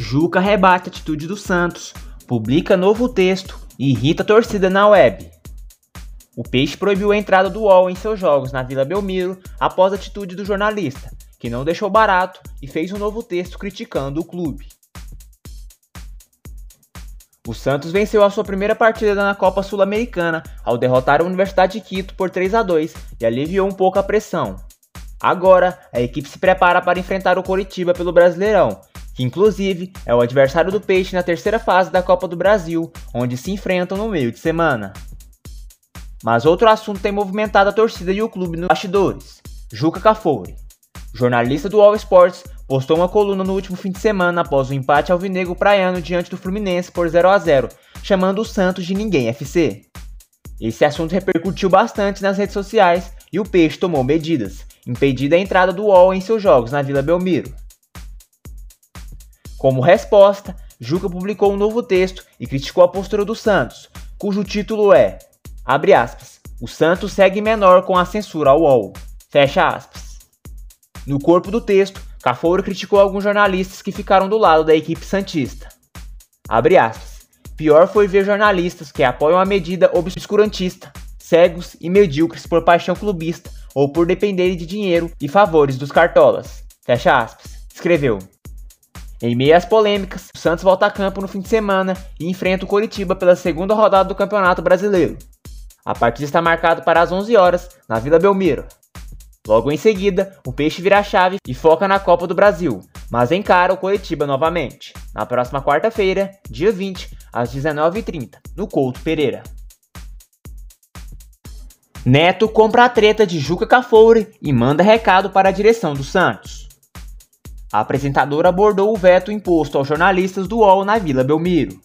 Juca rebate a atitude do Santos, publica novo texto e irrita a torcida na web. O Peixe proibiu a entrada do UOL em seus jogos na Vila Belmiro após a atitude do jornalista, que não deixou barato e fez um novo texto criticando o clube. O Santos venceu a sua primeira partida na Copa Sul-Americana ao derrotar a Universidade de Quito por 3-2 e aliviou um pouco a pressão. Agora, a equipe se prepara para enfrentar o Coritiba pelo Brasileirão, que inclusive é o adversário do Peixe na terceira fase da Copa do Brasil, onde se enfrentam no meio de semana. Mas outro assunto tem movimentado a torcida e o clube nos bastidores. Juca Kfouri, jornalista do All Sports, postou uma coluna no último fim de semana após o empate alvinegro praiano diante do Fluminense por 0-0, chamando o Santos de Ninguém FC. Esse assunto repercutiu bastante nas redes sociais e o Peixe tomou medidas, impedindo a entrada do UOL em seus jogos na Vila Belmiro. Como resposta, Juca publicou um novo texto e criticou a postura do Santos, cujo título é, abre aspas, o Santos segue menor com a censura ao UOL, fecha aspas. No corpo do texto, Kfouri criticou alguns jornalistas que ficaram do lado da equipe santista. Abre aspas, pior foi ver jornalistas que apoiam a medida obscurantista, cegos e medíocres por paixão clubista ou por dependerem de dinheiro e favores dos cartolas, fecha aspas, escreveu. Em meio às polêmicas, o Santos volta a campo no fim de semana e enfrenta o Coritiba pela segunda rodada do Campeonato Brasileiro. A partida está marcada para as 11 horas, na Vila Belmiro. Logo em seguida, o Peixe vira a chave e foca na Copa do Brasil, mas encara o Coritiba novamente, na próxima quarta-feira, dia 20, às 19h30, no Couto Pereira. Neto compra a treta de Juca Kfouri e manda recado para a direção do Santos. A apresentadora abordou o veto imposto aos jornalistas do UOL na Vila Belmiro.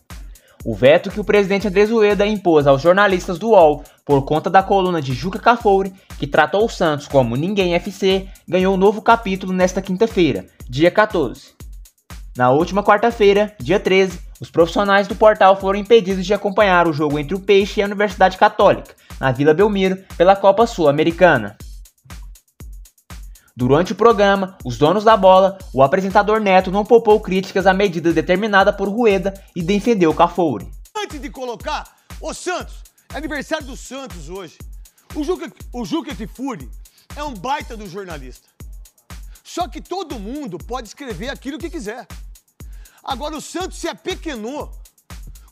O veto que o presidente Andrés Rueda impôs aos jornalistas do UOL por conta da coluna de Juca Kfouri, que tratou o Santos como Ninguém FC, ganhou um novo capítulo nesta quinta-feira, dia 14. Na última quarta-feira, dia 13, os profissionais do portal foram impedidos de acompanhar o jogo entre o Peixe e a Universidade Católica, na Vila Belmiro, pela Copa Sul-Americana. Durante o programa, os donos da bola, o apresentador Neto não poupou críticas à medida determinada por Rueda e defendeu Kfouri. Antes de colocar o Santos, é aniversário do Santos hoje. O Juca Kfouri é um baita do jornalista. Só que todo mundo pode escrever aquilo que quiser. Agora o Santos se apequenou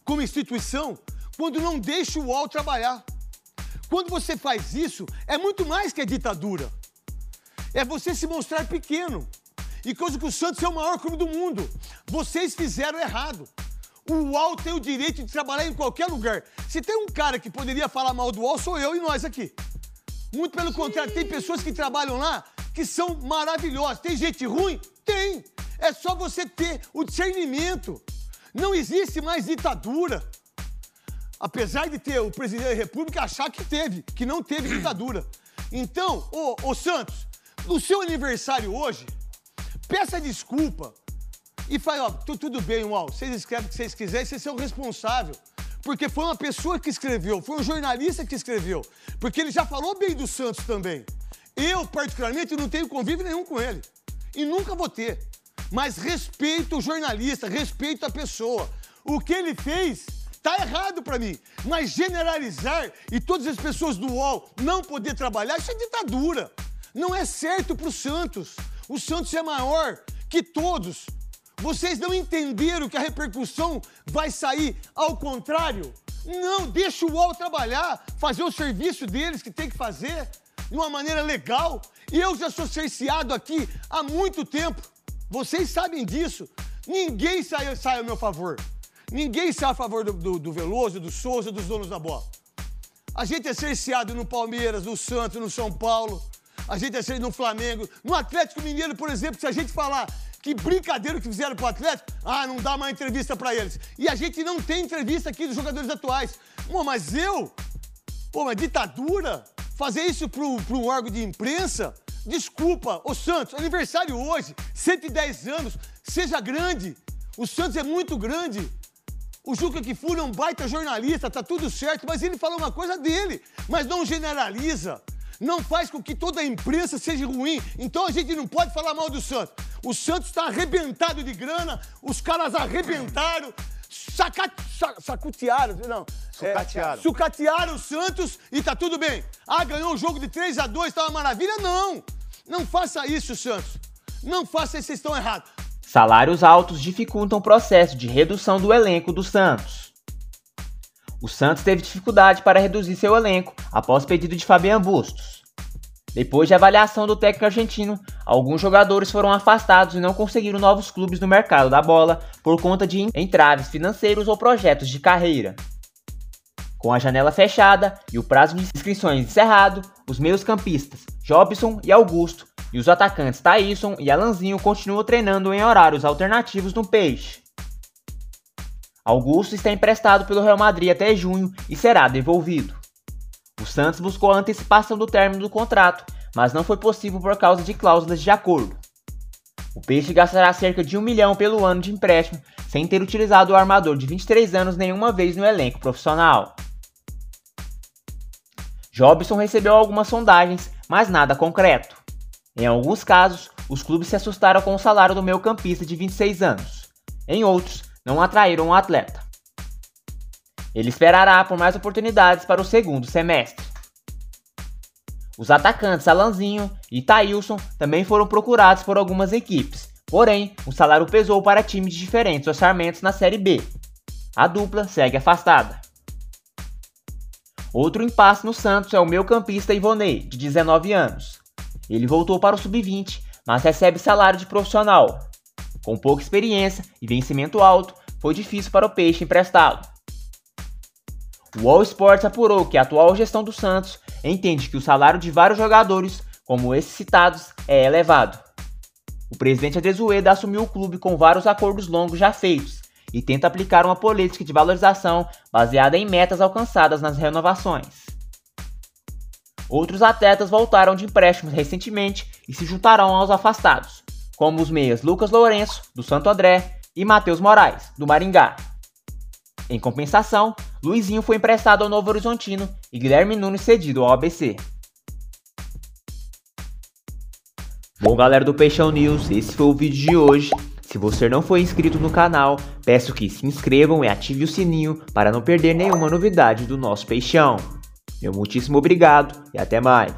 como instituição quando não deixa o UOL trabalhar. Quando você faz isso, é muito mais que a ditadura. É você se mostrar pequeno. E coisa que o Santos é o maior clube do mundo. Vocês fizeram errado. O UOL tem o direito de trabalhar em qualquer lugar. Se tem um cara que poderia falar mal do UOL, sou eu e nós aqui. Muito pelo contrário, tem pessoas que trabalham lá que são maravilhosas. Tem gente ruim? Tem. É só você ter o discernimento. Não existe mais ditadura. Apesar de ter o presidente da República achar que não teve ditadura. Então, ô Santos, no seu aniversário hoje, peça desculpa e fale, ó, tudo bem, UOL, vocês escrevem o que vocês quiserem, vocês são responsáveis. Porque foi uma pessoa que escreveu, foi um jornalista que escreveu. Porque ele já falou bem do Santos também. Eu, particularmente, não tenho convívio nenhum com ele. E nunca vou ter. Mas respeito o jornalista, respeito a pessoa. O que ele fez tá errado pra mim. Mas generalizar e todas as pessoas do UOL não poder trabalhar, isso é ditadura. Não é certo pro Santos. O Santos é maior que todos. Vocês não entenderam que a repercussão vai sair ao contrário? Não, deixa o UOL trabalhar, fazer o serviço deles que tem que fazer de uma maneira legal. E eu já sou cerceado aqui há muito tempo. Vocês sabem disso. Ninguém sai ao meu favor. Ninguém sai a favor do Veloso, do Souza, dos donos da bola. A gente é cerceado no Palmeiras, no Santos, no São Paulo. A gente é cerceado no Flamengo. No Atlético Mineiro, por exemplo, se a gente falar que brincadeira que fizeram pro Atlético, não dá mais entrevista pra eles. E a gente não tem entrevista aqui dos jogadores atuais. Mas ditadura? Fazer isso pro um órgão de imprensa? Desculpa, ô Santos, aniversário hoje, 110 anos, seja grande. O Santos é muito grande. O Juca Kfouri é um baita jornalista, tá tudo certo, mas ele fala uma coisa dele, mas não generaliza. Não faz com que toda a imprensa seja ruim. Então a gente não pode falar mal do Santos. O Santos tá arrebentado de grana, os caras arrebentaram, sacutearam, não. Sucatearam o Santos e tá tudo bem. Ah, ganhou o jogo de 3-2, tá uma maravilha? Não! Não faça isso, Santos. Não faça isso, vocês estão errados. Salários altos dificultam o processo de redução do elenco do Santos. O Santos teve dificuldade para reduzir seu elenco após pedido de Fabian Bustos. Depois de avaliação do técnico argentino, alguns jogadores foram afastados e não conseguiram novos clubes no mercado da bola por conta de entraves financeiros ou projetos de carreira. Com a janela fechada e o prazo de inscrições encerrado, os meios-campistas Jobson e Augusto e os atacantes Thaíson e Alanzinho continuam treinando em horários alternativos no Peixe. Augusto está emprestado pelo Real Madrid até junho e será devolvido. O Santos buscou a antecipação do término do contrato, mas não foi possível por causa de cláusulas de acordo. O Peixe gastará cerca de 1 milhão pelo ano de empréstimo, sem ter utilizado o armador de 23 anos nenhuma vez no elenco profissional. Jobson recebeu algumas sondagens, mas nada concreto. Em alguns casos, os clubes se assustaram com o salário do meio-campista de 26 anos. Em outros, não atraíram o atleta. Ele esperará por mais oportunidades para o segundo semestre. Os atacantes Alanzinho e Thaílson também foram procurados por algumas equipes, porém, o salário pesou para times de diferentes orçamentos na Série B. A dupla segue afastada. Outro impasse no Santos é o meio-campista Ivonei, de 19 anos. Ele voltou para o Sub-20, mas recebe salário de profissional. Com pouca experiência e vencimento alto, foi difícil para o Peixe emprestá-lo. O All Sports apurou que a atual gestão do Santos entende que o salário de vários jogadores, como esses citados, é elevado. O presidente Adesueda assumiu o clube com vários acordos longos já feitos e tenta aplicar uma política de valorização baseada em metas alcançadas nas renovações. Outros atletas voltaram de empréstimos recentemente e se juntarão aos afastados, como os meias Lucas Lourenço, do Santo André, e Matheus Moraes, do Maringá. Em compensação, Luizinho foi emprestado ao Novo Horizontino e Guilherme Nunes cedido ao ABC. Bom, galera do Peixão News, esse foi o vídeo de hoje. Se você não foi inscrito no canal, peço que se inscrevam e ative o sininho para não perder nenhuma novidade do nosso Peixão. Meu muitíssimo obrigado e até mais.